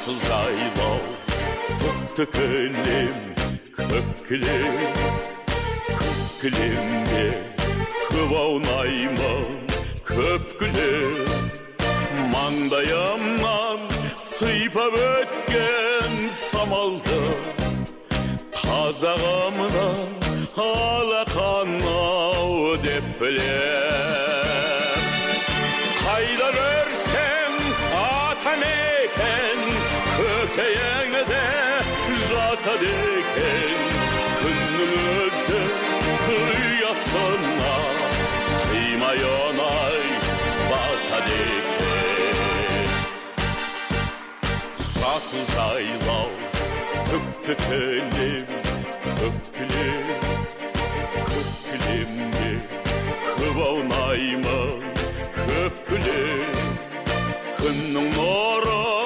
жасыл жайлау, тұтты кілем, көк кілем. Көк кілемде көп аунаймын, көп кілем. Маңдайымнан сыйпап өткен самалды, қазағымнан алақанау деп білем. Қайда көрсең атамекен, көкейіңде жатады екен. Күннің өзі ұясына қимай оңай батады екен. Жасыл жайлау, түкті кілем, көк кілем. Көк кілемде көп аунаймын, көп кілем. Күннің нұры